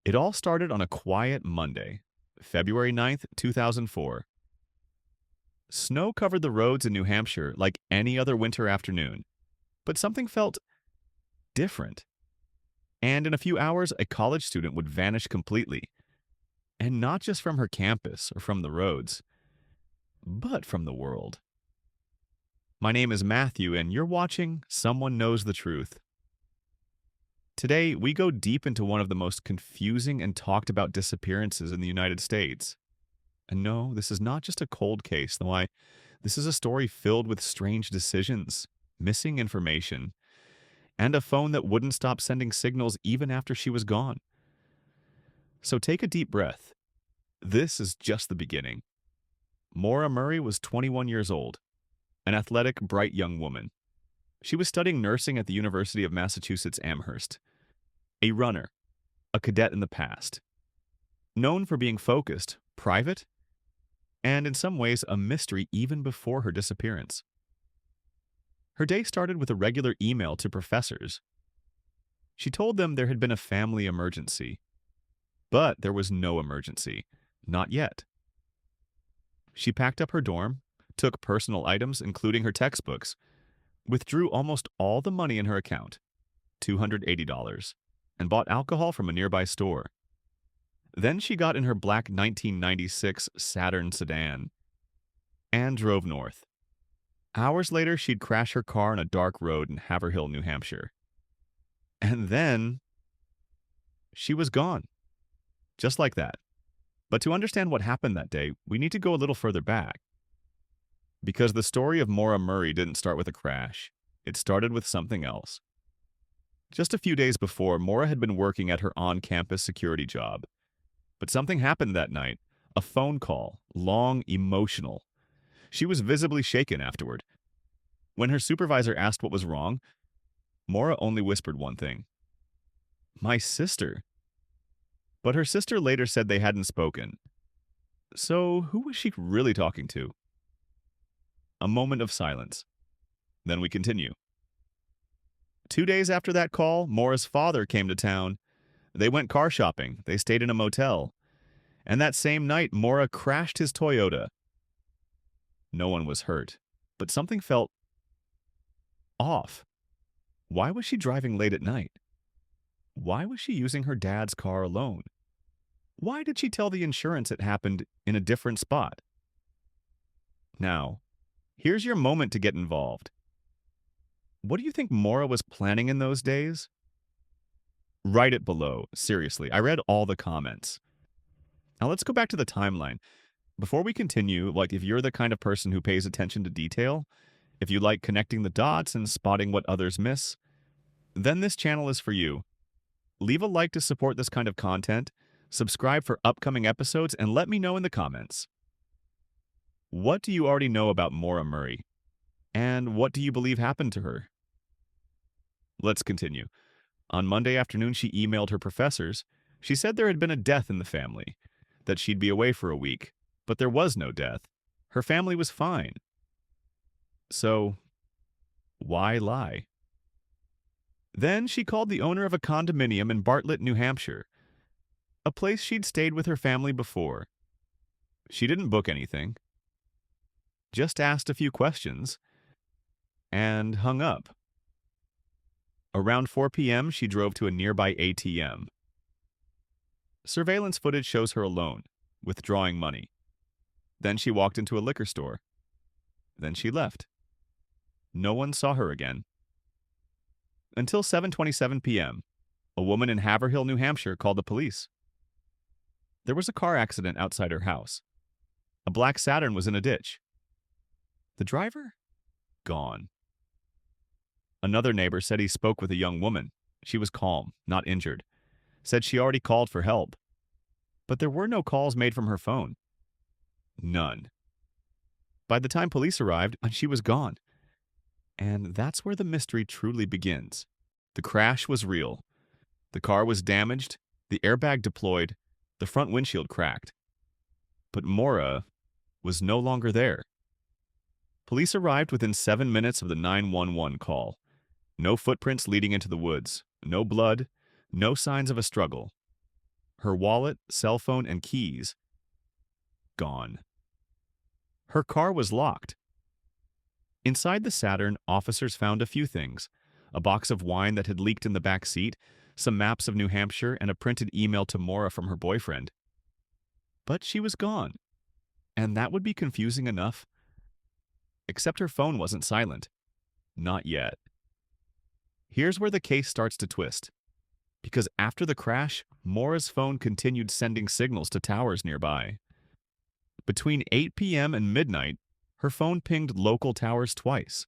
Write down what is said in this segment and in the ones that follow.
It all started on a quiet Monday, February 9th, 2004. Snow covered the roads in New Hampshire like any other winter afternoon, but something felt different. And in a few hours, a college student would vanish completely. And not just from her campus or from the roads, but from the world. My name is Matthew, and you're watching Someone Knows the Truth. Today, we go deep into one of the most confusing and talked about disappearances in the United States. And no, this is not just a cold case, though this is a story filled with strange decisions, missing information, and a phone that wouldn't stop sending signals even after she was gone. So take a deep breath. This is just the beginning. Maura Murray was 21 years old, an athletic, bright young woman. She was studying nursing at the University of Massachusetts Amherst. A runner, a cadet in the past. Known for being focused, private, and in some ways a mystery even before her disappearance. Her day started with a regular email to professors. She told them there had been a family emergency. But there was no emergency. Not yet. She packed up her dorm, took personal items, including her textbooks, withdrew almost all the money in her account, $280, and bought alcohol from a nearby store. Then she got in her black 1996 Saturn sedan and drove north. Hours later, she'd crash her car on a dark road in Haverhill, New Hampshire. And then she was gone. Just like that. But to understand what happened that day, we need to go a little further back. Because the story of Maura Murray didn't start with a crash. It started with something else. Just a few days before, Maura had been working at her on-campus security job. But something happened that night. A phone call, long, emotional. She was visibly shaken afterward. When her supervisor asked what was wrong, Maura only whispered one thing. "My sister." But her sister later said they hadn't spoken. So who was she really talking to? A moment of silence. Then we continue. 2 days after that call, Maura's father came to town. They went car shopping. They stayed in a motel. And that same night, Maura crashed his Toyota. No one was hurt, but something felt off. Why was she driving late at night? Why was she using her dad's car alone? Why did she tell the insurance it happened in a different spot? Now, here's your moment to get involved. What do you think Maura was planning in those days? Write it below. Seriously, I read all the comments. Now let's go back to the timeline. Before we continue, if you're the kind of person who pays attention to detail, if you like connecting the dots and spotting what others miss, then this channel is for you. Leave a like to support this kind of content, subscribe for upcoming episodes, and let me know in the comments. What do you already know about Maura Murray? And what do you believe happened to her? Let's continue. On Monday afternoon, she emailed her professors. She said there had been a death in the family, that she'd be away for a week, but there was no death. Her family was fine. So, why lie? Then she called the owner of a condominium in Bartlett, New Hampshire, a place she'd stayed with her family before. She didn't book anything, just asked a few questions, and hung up. Around 4 p.m., she drove to a nearby ATM. Surveillance footage shows her alone, withdrawing money. Then she walked into a liquor store. Then she left. No one saw her again. Until 7:27 p.m., a woman in Haverhill, New Hampshire called the police. There was a car accident outside her house. A black Saturn was in a ditch. The driver? Gone. Another neighbor said he spoke with a young woman. She was calm, not injured. Said she already called for help. But there were no calls made from her phone. None. By the time police arrived, she was gone. And that's where the mystery truly begins. The crash was real. The car was damaged, the airbag deployed, the front windshield cracked. But Maura was no longer there. Police arrived within 7 minutes of the 911 call. No footprints leading into the woods, no blood, no signs of a struggle. her wallet, cell phone, and keys gone. Her car was locked. Inside the Saturn, officers found a few things: a box of wine that had leaked in the back seat, some maps of New Hampshire, and a printed email to Maura from her boyfriend. But she was gone, and that would be confusing enough. Except her phone wasn't silent. Not yet. Here's where the case starts to twist. Because after the crash, Maura's phone continued sending signals to towers nearby. Between 8 p.m. and midnight, her phone pinged local towers twice.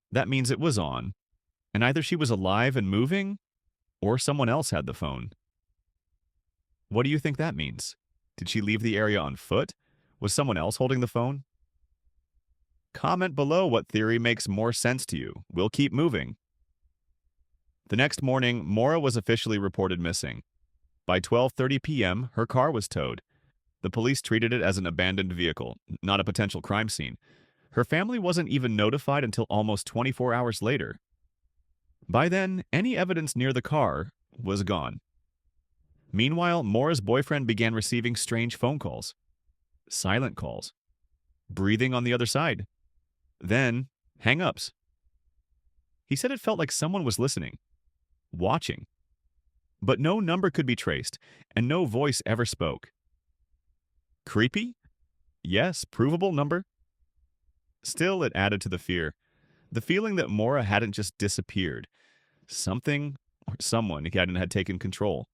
That means it was on, and either she was alive and moving, or someone else had the phone. What do you think that means? Did she leave the area on foot? Was someone else holding the phone? Comment below what theory makes more sense to you. We'll keep moving. The next morning, Maura was officially reported missing. By 12:30 p.m., her car was towed. The police treated it as an abandoned vehicle, not a potential crime scene. Her family wasn't even notified until almost 24 hours later. By then, any evidence near the car was gone. Meanwhile, Maura's boyfriend began receiving strange phone calls. Silent calls. Breathing on the other side. Then, hang-ups. He said it felt like someone was listening. Watching. But no number could be traced, and no voice ever spoke. Creepy? Yes, provable number. Still, it added to the fear. The feeling that Maura hadn't just disappeared. Something or someone had taken control.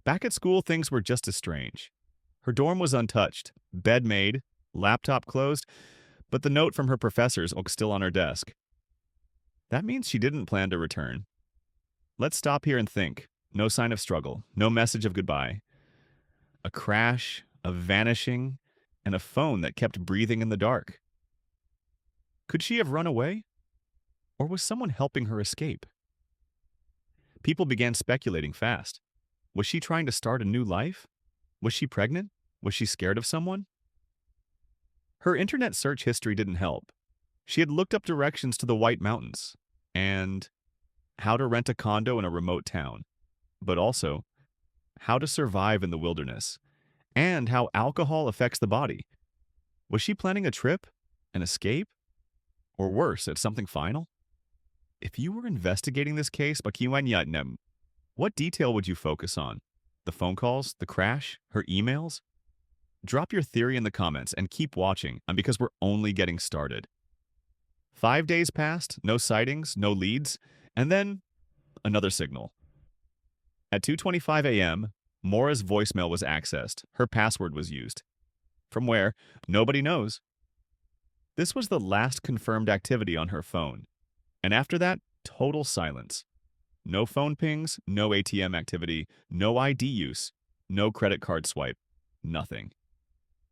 Back at school, things were just as strange. Her dorm was untouched, bed made, laptop closed, but the note from her professors was still on her desk. That means she didn't plan to return. Let's stop here and think. No sign of struggle, no message of goodbye. A crash, a vanishing, and a phone that kept breathing in the dark. Could she have run away? Or was someone helping her escape? People began speculating fast. Was she trying to start a new life? Was she pregnant? Was she scared of someone? Her internet search history didn't help. She had looked up directions to the White Mountains and how to rent a condo in a remote town, but also how to survive in the wilderness and how alcohol affects the body. Was she planning a trip, an escape, or worse, at something final? If you were investigating this case, what detail would you focus on? The phone calls, the crash, her emails? Drop your theory in the comments and keep watching, because we're only getting started. 5 days passed, no sightings, no leads, and then another signal. At 2:25 a.m., Maura's voicemail was accessed. Her password was used. From where? Nobody knows. This was the last confirmed activity on her phone. And after that, total silence. No phone pings, no ATM activity, no ID use, no credit card swipe, nothing.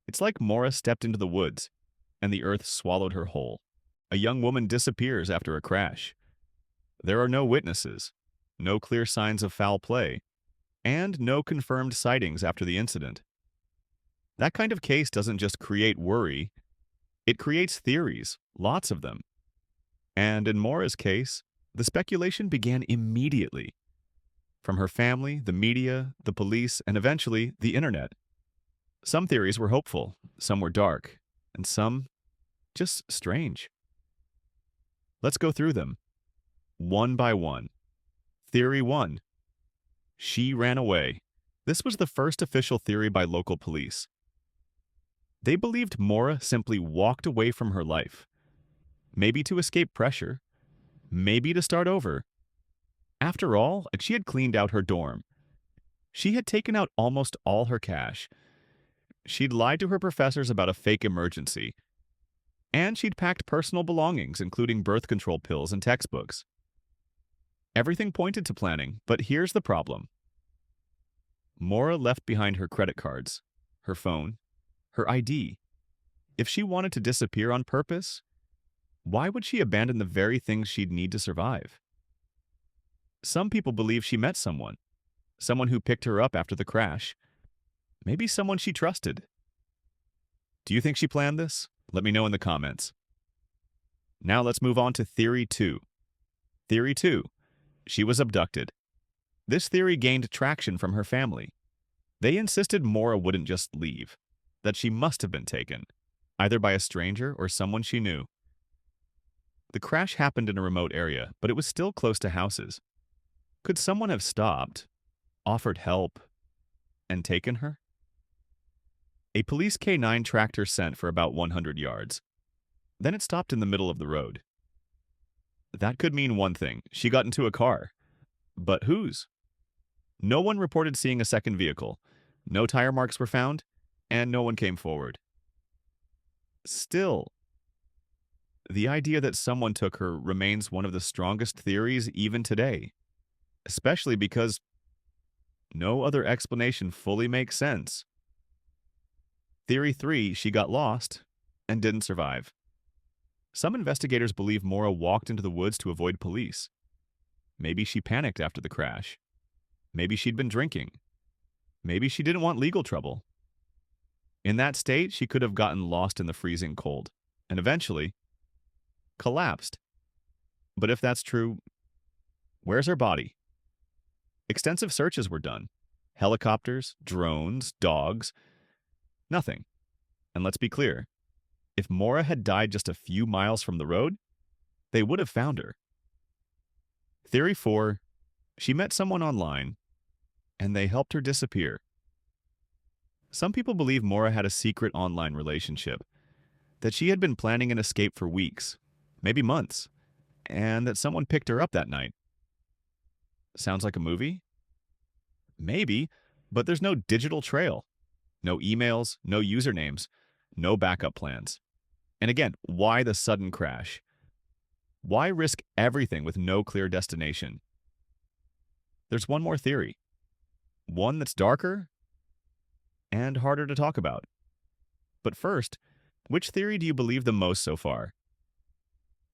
It's like Maura stepped into the woods, and the earth swallowed her whole. A young woman disappears after a crash. There are no witnesses, no clear signs of foul play, and no confirmed sightings after the incident. That kind of case doesn't just create worry, it creates theories, lots of them. And in Maura's case, the speculation began immediately. From her family, the media, the police, and eventually the internet. Some theories were hopeful, some were dark, and some just strange. Let's go through them, one by one. Theory 1. She ran away. This was the first official theory by local police. They believed Maura simply walked away from her life. Maybe to escape pressure. Maybe to start over. After all, she had cleaned out her dorm. She had taken out almost all her cash. She'd lied to her professors about a fake emergency. And she'd packed personal belongings, including birth control pills and textbooks. Everything pointed to planning, but here's the problem. Maura left behind her credit cards, her phone, her ID. If she wanted to disappear on purpose, why would she abandon the very things she'd need to survive? Some people believe she met someone who picked her up after the crash, maybe someone she trusted. Do you think she planned this? Let me know in the comments. Now let's move on to Theory 2. Theory 2. She was abducted. This theory gained traction from her family. They insisted Maura wouldn't just leave, that she must have been taken, either by a stranger or someone she knew. The crash happened in a remote area, but it was still close to houses. Could someone have stopped, offered help, and taken her? A police K9 tracked her scent for about 100 yards. Then it stopped in the middle of the road. That could mean one thing. She got into a car. But whose? No one reported seeing a second vehicle. No tire marks were found, and no one came forward. Still, the idea that someone took her remains one of the strongest theories even today, especially because no other explanation fully makes sense. Theory 3, she got lost and didn't survive. Some investigators believe Maura walked into the woods to avoid police. Maybe she panicked after the crash. Maybe she'd been drinking. Maybe she didn't want legal trouble. In that state, she could have gotten lost in the freezing cold and eventually collapsed. But if that's true, where's her body? Extensive searches were done. Helicopters, drones, dogs. Nothing. And let's be clear, if Maura had died just a few miles from the road, they would have found her. Theory 4, she met someone online, and they helped her disappear. Some people believe Maura had a secret online relationship, that she had been planning an escape for weeks, maybe months, and that someone picked her up that night. Sounds like a movie? Maybe, but there's no digital trail. No emails, no usernames, no backup plans. And again, why the sudden crash? Why risk everything with no clear destination? There's one more theory. One that's darker and harder to talk about. But first, which theory do you believe the most so far?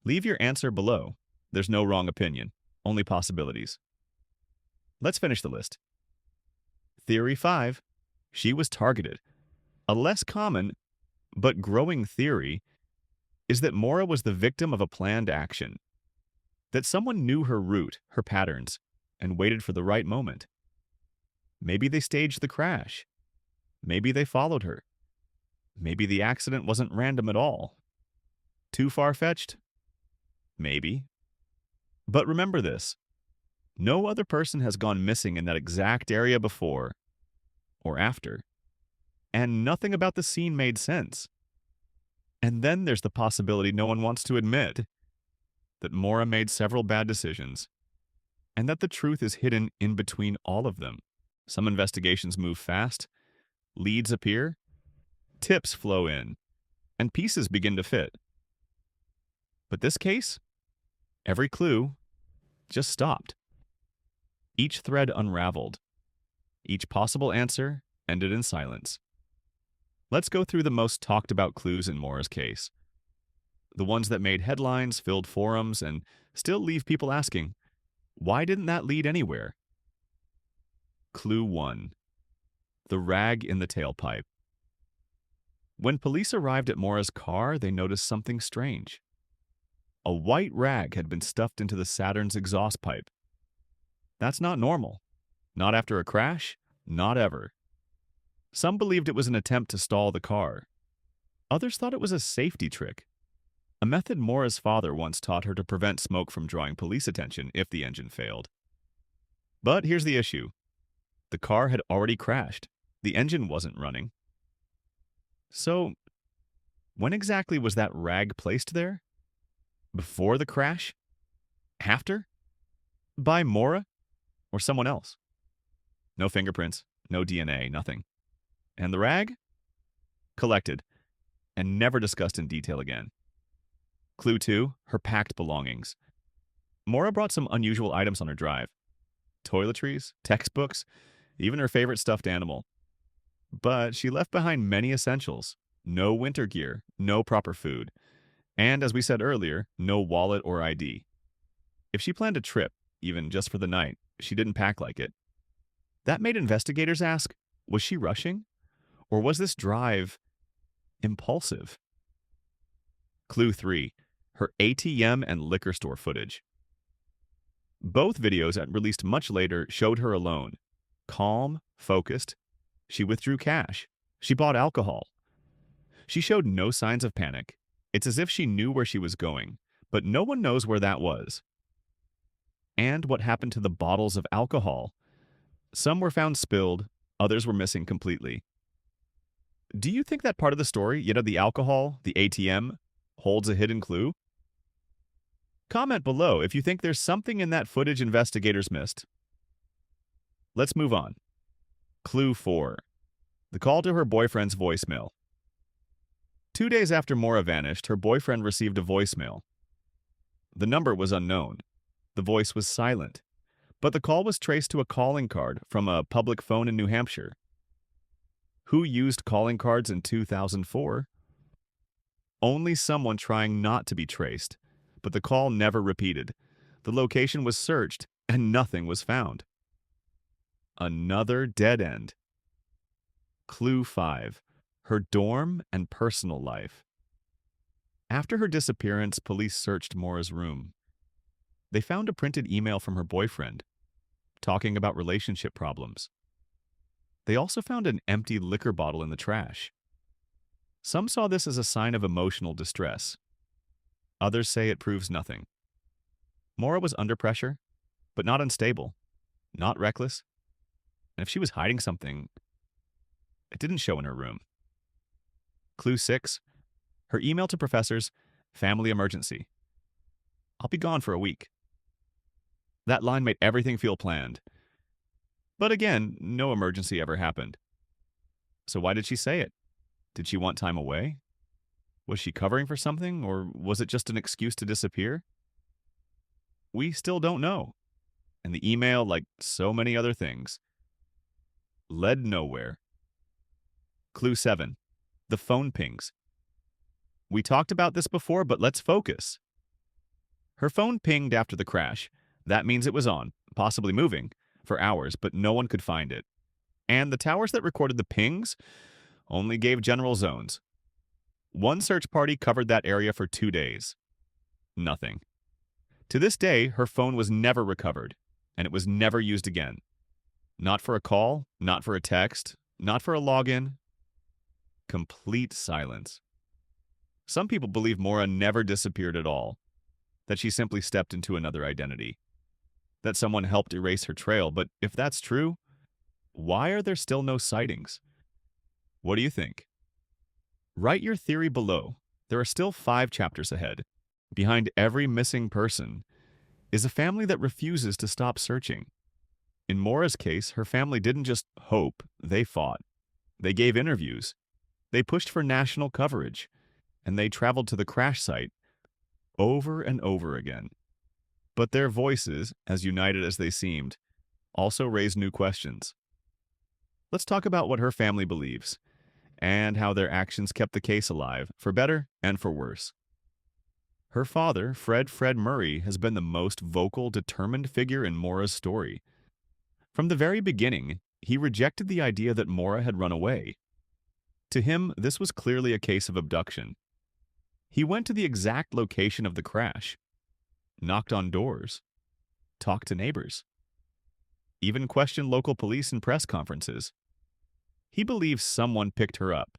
Leave your answer below. There's no wrong opinion, only possibilities. Let's finish the list. Theory 5, she was targeted. A less common, but growing theory is that Maura was the victim of a planned action. That someone knew her route, her patterns, and waited for the right moment. Maybe they staged the crash. Maybe they followed her. Maybe the accident wasn't random at all. Too far-fetched? Maybe. But remember this. No other person has gone missing in that exact area before or after. And nothing about the scene made sense. And then there's the possibility no one wants to admit that Maura made several bad decisions and that the truth is hidden in between all of them. Some investigations move fast, leads appear, tips flow in, and pieces begin to fit. But this case, every clue just stopped. Each thread unraveled. Each possible answer ended in silence. Let's go through the most talked about clues in Maura's case. The ones that made headlines, filled forums, and still leave people asking, why didn't that lead anywhere? Clue 1. The rag in the tailpipe. When police arrived at Maura's car, they noticed something strange. A white rag had been stuffed into the Saturn's exhaust pipe. That's not normal. Not after a crash, not ever. Some believed it was an attempt to stall the car. Others thought it was a safety trick. A method Maura's father once taught her to prevent smoke from drawing police attention if the engine failed. But here's the issue. The car had already crashed. The engine wasn't running. So, when exactly was that rag placed there? Before the crash? After? By Maura? Or someone else? No fingerprints, no DNA, nothing. And the rag? Collected, and never discussed in detail again. Clue 2, her packed belongings. Maura brought some unusual items on her drive. Toiletries, textbooks, even her favorite stuffed animal. But she left behind many essentials. No winter gear, no proper food. And as we said earlier, no wallet or ID. If she planned a trip, even just for the night, she didn't pack like it. That made investigators ask, was she rushing? Or was this drive impulsive? Clue 3, her ATM and liquor store footage. Both videos, released much later, showed her alone. Calm, focused. She withdrew cash. She bought alcohol. She showed no signs of panic. It's as if she knew where she was going, but no one knows where that was. And what happened to the bottles of alcohol? Some were found spilled, others were missing completely. Do you think that part of the story, the alcohol, the ATM, holds a hidden clue? Comment below if you think there's something in that footage investigators missed. Let's move on. Clue 4. The call to her boyfriend's voicemail. 2 days after Maura vanished, her boyfriend received a voicemail. The number was unknown. The voice was silent, but the call was traced to a calling card from a public phone in New Hampshire. Who used calling cards in 2004? Only someone trying not to be traced, but the call never repeated. The location was searched, and nothing was found. Another dead end. Clue 5. Her dorm and personal life. After her disappearance, police searched Maura's room. They found a printed email from her boyfriend, talking about relationship problems. They also found an empty liquor bottle in the trash. Some saw this as a sign of emotional distress. Others say it proves nothing. Maura was under pressure, but not unstable, not reckless. And if she was hiding something, it didn't show in her room. Clue 6. Her email to professors, family emergency. I'll be gone for a week. That line made everything feel planned. But again, no emergency ever happened. So why did she say it? Did she want time away? Was she covering for something, or was it just an excuse to disappear? We still don't know. And the email, like so many other things, led nowhere. Clue 7. The phone pings. We talked about this before, but let's focus. Her phone pinged after the crash. That means it was on, possibly moving, for hours, but no one could find it. And the towers that recorded the pings only gave general zones. One search party covered that area for 2 days. Nothing. To this day, her phone was never recovered, and it was never used again. Not for a call, not for a text, not for a login. Complete silence. Some people believe Maura never disappeared at all, that she simply stepped into another identity, that someone helped erase her trail. But if that's true, why are there still no sightings? What do you think? Write your theory below. There are still 5 chapters ahead. Behind every missing person is a family that refuses to stop searching. In Maura's case, her family didn't just hope, they fought. They gave interviews. They pushed for national coverage. And they traveled to the crash site over and over again. But their voices, as united as they seemed, also raised new questions. Let's talk about what her family believes, and how their actions kept the case alive, for better and for worse. Her father, Fred Murray, has been the most vocal, determined figure in Maura's story. From the very beginning, he rejected the idea that Maura had run away. To him, this was clearly a case of abduction. He went to the exact location of the crash, knocked on doors, talked to neighbors, even questioned local police in press conferences. He believes someone picked her up,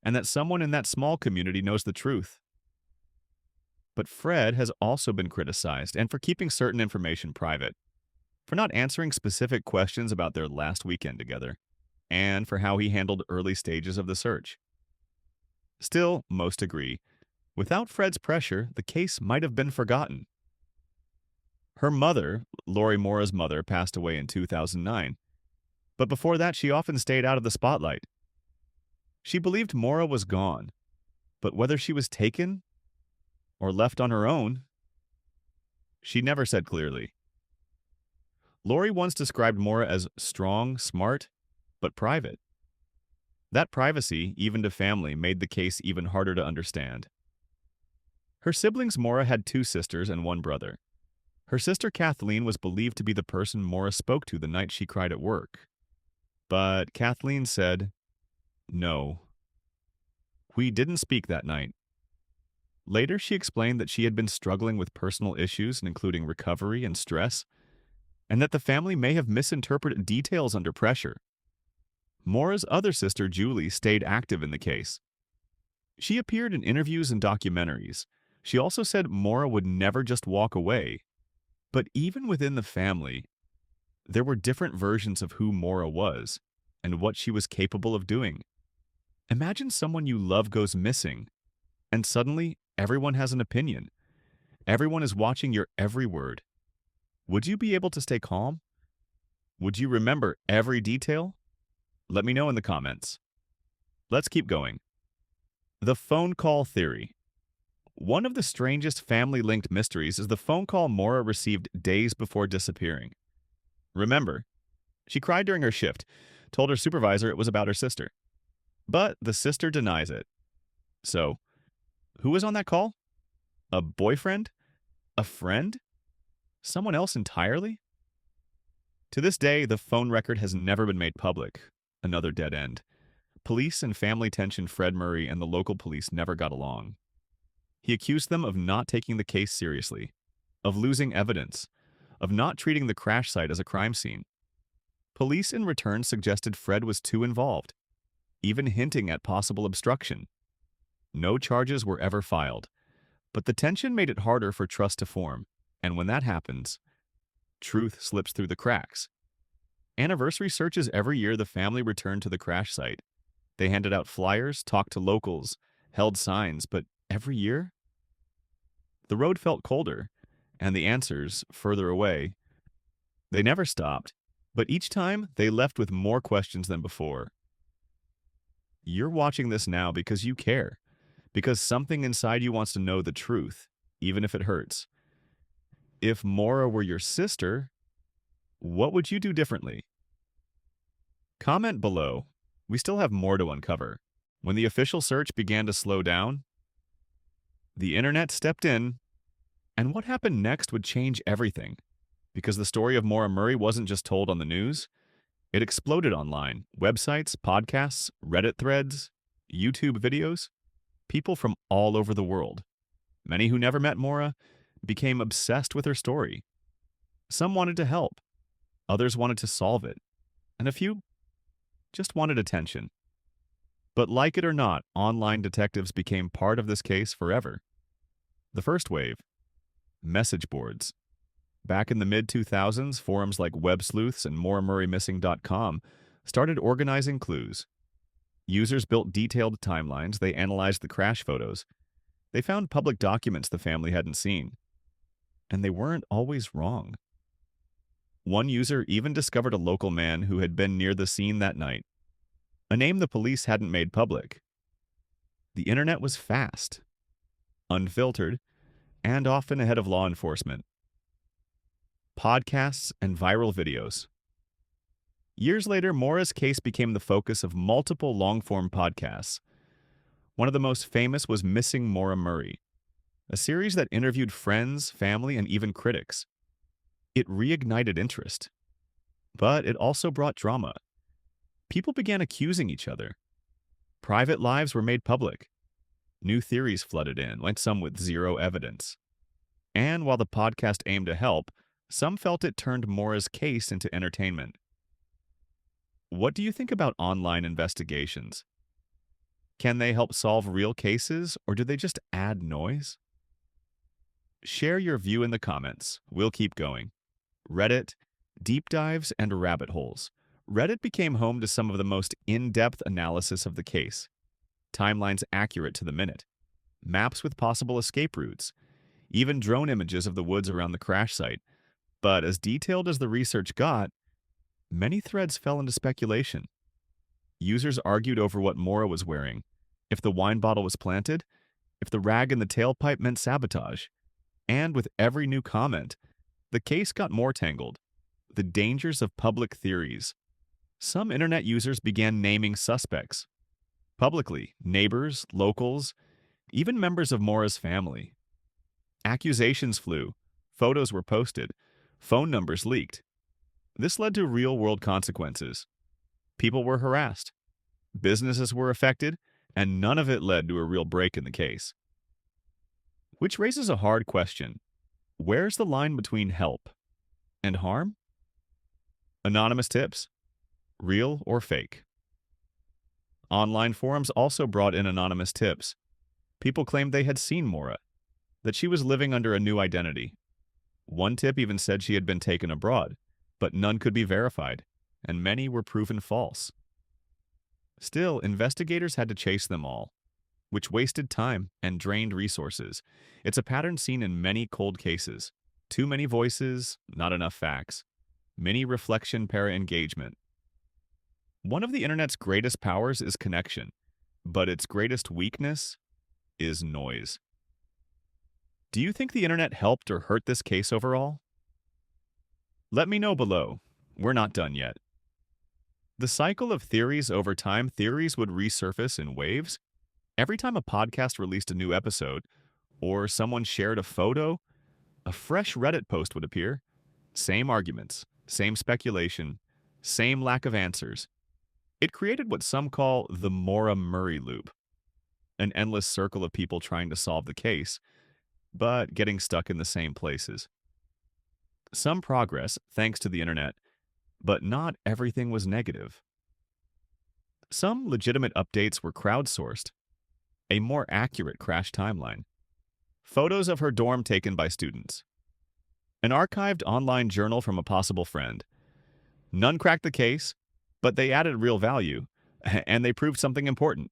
and that someone in that small community knows the truth. But Fred has also been criticized, and for keeping certain information private, for not answering specific questions about their last weekend together, and for how he handled early stages of the search. Still, most agree, without Fred's pressure, the case might have been forgotten. Her mother, Lori Maura's mother, passed away in 2009. But before that, she often stayed out of the spotlight. She believed Maura was gone, but whether she was taken or left on her own, she never said clearly. Lori once described Maura as strong, smart, but private. That privacy, even to family, made the case even harder to understand. Her siblings Maura had 2 sisters and 1 brother. Her sister Kathleen was believed to be the person Maura spoke to the night she cried at work. But Kathleen said, "No, we didn't speak that night." Later, she explained that she had been struggling with personal issues, including recovery and stress, and that the family may have misinterpreted details under pressure. Maura's other sister, Julie, stayed active in the case. She appeared in interviews and documentaries. She also said Maura would never just walk away. But even within the family, there were different versions of who Maura was and what she was capable of doing. Imagine someone you love goes missing, and suddenly everyone has an opinion. Everyone is watching your every word. Would you be able to stay calm? Would you remember every detail? Let me know in the comments. Let's keep going. The phone call theory. One of the strangest family-linked mysteries is the phone call Maura received days before disappearing. Remember, she cried during her shift, told her supervisor it was about her sister. But the sister denies it. So, who was on that call? A boyfriend? A friend? Someone else entirely? To this day, the phone record has never been made public. Another dead end. Police and family tension Fred Murray and the local police never got along. He accused them of not taking the case seriously, of losing evidence, of not treating the crash site as a crime scene. Police in return suggested Fred was too involved, even hinting at possible obstruction. No charges were ever filed, but the tension made it harder for trust to form, and when that happens, truth slips through the cracks. Anniversary searches every year the family returned to the crash site. They handed out flyers, talked to locals, held signs, but every year, the road felt colder, and the answers further away. They never stopped, but each time they left with more questions than before. You're watching this now because you care, because something inside you wants to know the truth, even if it hurts. If Maura were your sister, what would you do differently? Comment below. We still have more to uncover. When the official search began to slow down, the internet stepped in, and what happened next would change everything. Because the story of Maura Murray wasn't just told on the news, it exploded online. Websites, podcasts, Reddit threads, YouTube videos. People from all over the world, many who never met Maura, became obsessed with her story. Some wanted to help, others wanted to solve it, and a few just wanted attention. But like it or not, online detectives became part of this case forever. The first wave, message boards. Back in the mid-2000s, forums like Web Sleuths and MauraMurrayMissing.com started organizing clues. Users built detailed timelines, they analyzed the crash photos. They found public documents the family hadn't seen. And they weren't always wrong. One user even discovered a local man who had been near the scene that night, a name the police hadn't made public. The internet was fast, unfiltered, and often ahead of law enforcement. Podcasts and viral videos. Years later, Maura's case became the focus of multiple long-form podcasts. One of the most famous was Missing Maura Murray, a series that interviewed friends, family, and even critics. It reignited interest, but it also brought drama. People began accusing each other. Private lives were made public. New theories flooded in, like some with zero evidence. And while the podcast aimed to help, some felt it turned Maura's case into entertainment. What do you think about online investigations? Can they help solve real cases, or do they just add noise? Share your view in the comments. We'll keep going. Reddit, deep dives, and rabbit holes. Reddit became home to some of the most in-depth analysis of the case. Timelines accurate to the minute. Maps with possible escape routes. Even drone images of the woods around the crash site. But as detailed as the research got, many threads fell into speculation. Users argued over what Maura was wearing, if the wine bottle was planted, if the rag in the tailpipe meant sabotage. And with every new comment, the case got more tangled. The dangers of public theories. Some internet users began naming suspects. Publicly, neighbors, locals, even members of Maura's family. Accusations flew, photos were posted, phone numbers leaked. This led to real-world consequences. People were harassed, businesses were affected, and none of it led to a real break in the case. Which raises a hard question. Where's the line between help and harm? Anonymous tips, real or fake? Online forums also brought in anonymous tips. People claimed they had seen Maura, that she was living under a new identity. One tip even said she had been taken abroad, but none could be verified, and many were proven false. Still, investigators had to chase them all, which wasted time and drained resources. It's a pattern seen in many cold cases. Too many voices, not enough facts. Many reflection para-engagement. One of the internet's greatest powers is connection, but its greatest weakness is noise. Do you think the internet helped or hurt this case overall? Let me know below. We're not done yet. The cycle of theories over time, theories would resurface in waves. Every time a podcast released a new episode, or someone shared a photo, a fresh Reddit post would appear. Same arguments, same speculation, same lack of answers. It created what some call the Maura Murray loop, an endless circle of people trying to solve the case, but getting stuck in the same places. Some progress, thanks to the internet, but not everything was negative. Some legitimate updates were crowdsourced, a more accurate crash timeline, photos of her dorm taken by students, an archived online journal from a possible friend. None cracked the case, but they added real value, and they proved something important.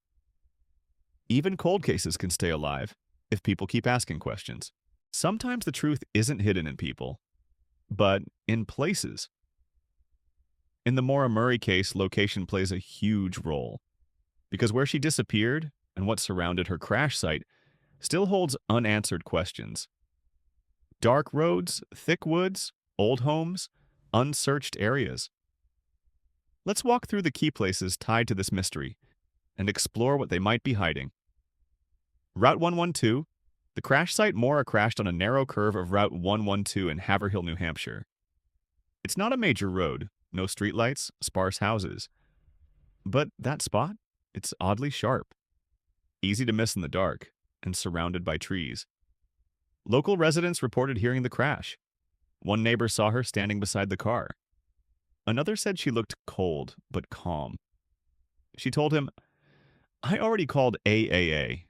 Even cold cases can stay alive if people keep asking questions. Sometimes the truth isn't hidden in people, but in places. In the Maura Murray case, location plays a huge role, because where she disappeared and what surrounded her crash site still holds unanswered questions. Dark roads, thick woods, old homes, unsearched areas. Let's walk through the key places tied to this mystery and explore what they might be hiding. Route 112, the crash site Maura crashed on a narrow curve of Route 112 in Haverhill, New Hampshire. It's not a major road, no streetlights, sparse houses. But that spot, it's oddly sharp, easy to miss in the dark, and surrounded by trees. Local residents reported hearing the crash. One neighbor saw her standing beside the car. Another said she looked cold but calm. She told him, "I already called AAA."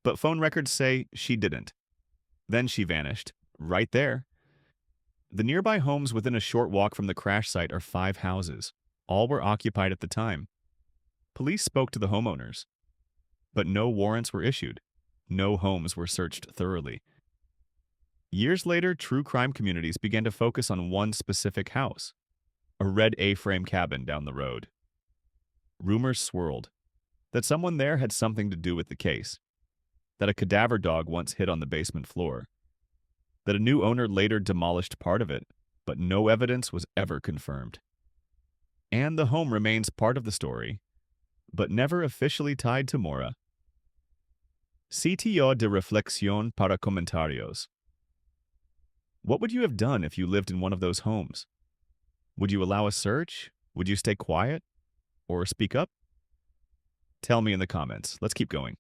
But phone records say she didn't. Then she vanished, right there. The nearby homes within a short walk from the crash site are 5 houses. All were occupied at the time. Police spoke to the homeowners, but no warrants were issued. No homes were searched thoroughly. Years later, true crime communities began to focus on one specific house, a red A-frame cabin down the road. Rumors swirled that someone there had something to do with the case, that a cadaver dog once hid on the basement floor, that a new owner later demolished part of it, but no evidence was ever confirmed. And the home remains part of the story, but never officially tied to Maura. Sitio de reflexión para comentarios. What would you have done if you lived in one of those homes? Would you allow a search? Would you stay quiet? Or speak up? Tell me in the comments. Let's keep going.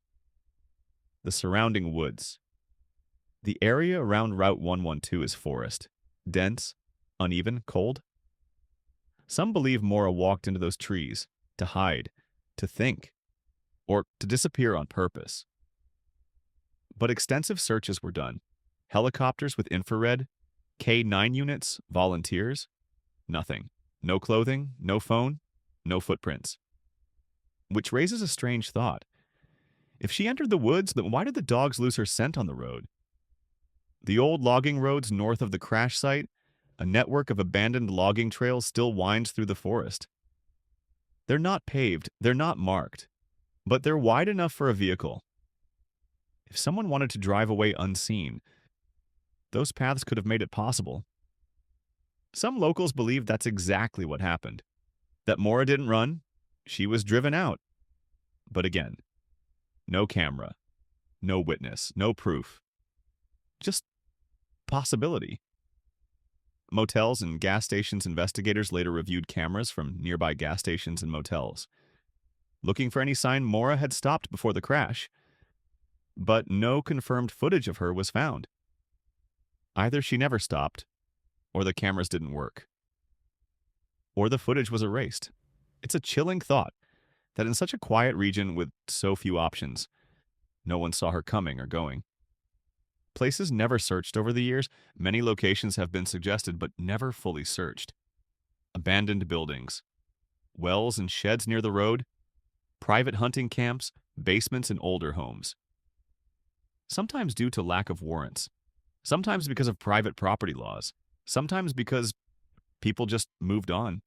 The surrounding woods. The area around Route 112 is forest. Dense, uneven, cold. Some believe Maura walked into those trees to hide, to think, or to disappear on purpose. But extensive searches were done. Helicopters with infrared, K9 units, volunteers. Nothing. No clothing, no phone, no footprints. Which raises a strange thought. If she entered the woods, then why did the dogs lose her scent on the road? The old logging roads north of the crash site, a network of abandoned logging trails still winds through the forest. They're not paved, they're not marked, but they're wide enough for a vehicle. If someone wanted to drive away unseen, those paths could have made it possible. Some locals believe that's exactly what happened. That Maura didn't run, she was driven out. But again, no camera, no witness, no proof. Just possibility. Motels and gas stations investigators later reviewed cameras from nearby gas stations and motels, looking for any sign Maura had stopped before the crash. but no confirmed footage of her was found. Either she never stopped, or the cameras didn't work, or the footage was erased. It's a chilling thought that in such a quiet region with so few options, no one saw her coming or going. Places never searched over the years. Many locations have been suggested but never fully searched. Abandoned buildings, wells and sheds near the road, private hunting camps, basements in older homes. Sometimes due to lack of warrants, sometimes because of private property laws, sometimes because people just moved on.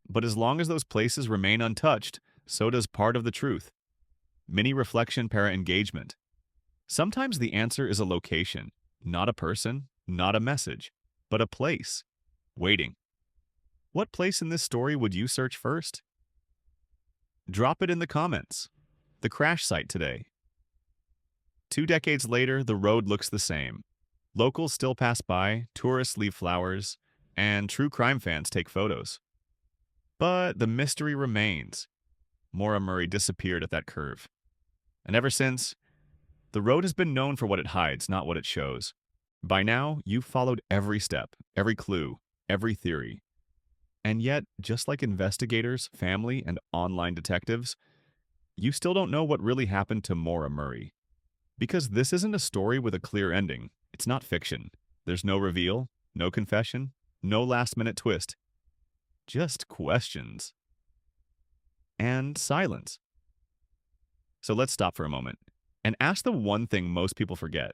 But as long as those places remain untouched, so does part of the truth. Mini reflection para engagement. Sometimes the answer is a location, not a person, not a message, but a place. Waiting. What place in this story would you search first? Drop it in the comments. The crash site today. 2 decades later, the road looks the same. Locals still pass by, tourists leave flowers, and true crime fans take photos. But the mystery remains. Maura Murray disappeared at that curve. And ever since, the road has been known for what it hides, not what it shows. By now, you've followed every step, every clue, every theory. And yet, just like investigators, family, and online detectives, you still don't know what really happened to Maura Murray. Because this isn't a story with a clear ending. It's not fiction. There's no reveal, no confession, no last-minute twist. Just questions. And silence. So let's stop for a moment and ask the one thing most people forget.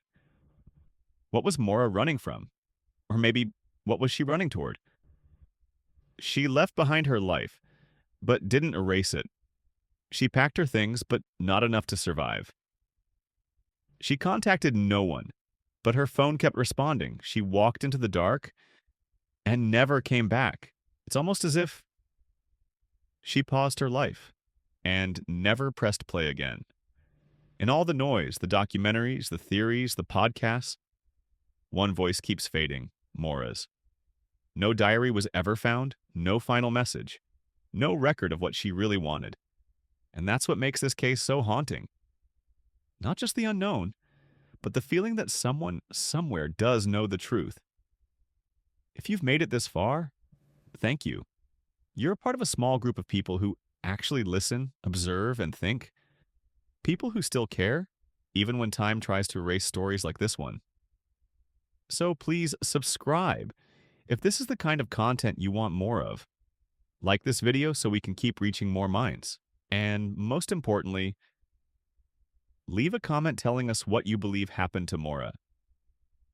What was Maura running from? Or maybe, what was she running toward? She left behind her life, but didn't erase it. She packed her things, but not enough to survive. She contacted no one, but her phone kept responding. She walked into the dark and never came back. It's almost as if she paused her life and never pressed play again. In all the noise, the documentaries, the theories, the podcasts, one voice keeps fading, Maura's. No diary was ever found, no final message, no record of what she really wanted. And that's what makes this case so haunting. Not just the unknown, but the feeling that someone somewhere does know the truth. If you've made it this far, thank you. You're a part of a small group of people who actually listen, observe, and think. People who still care, even when time tries to erase stories like this one. So please subscribe if this is the kind of content you want more of. Like this video so we can keep reaching more minds. And most importantly, leave a comment telling us what you believe happened to Maura.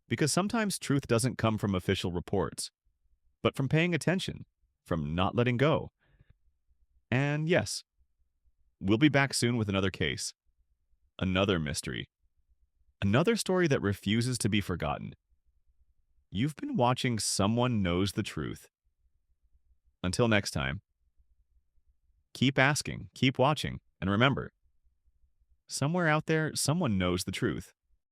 Because sometimes truth doesn't come from official reports, but from paying attention, from not letting go. And yes, we'll be back soon with another case, another mystery, another story that refuses to be forgotten. You've been watching Someone Knows the Truth. Until next time, keep asking, keep watching, and remember, somewhere out there, someone knows the truth.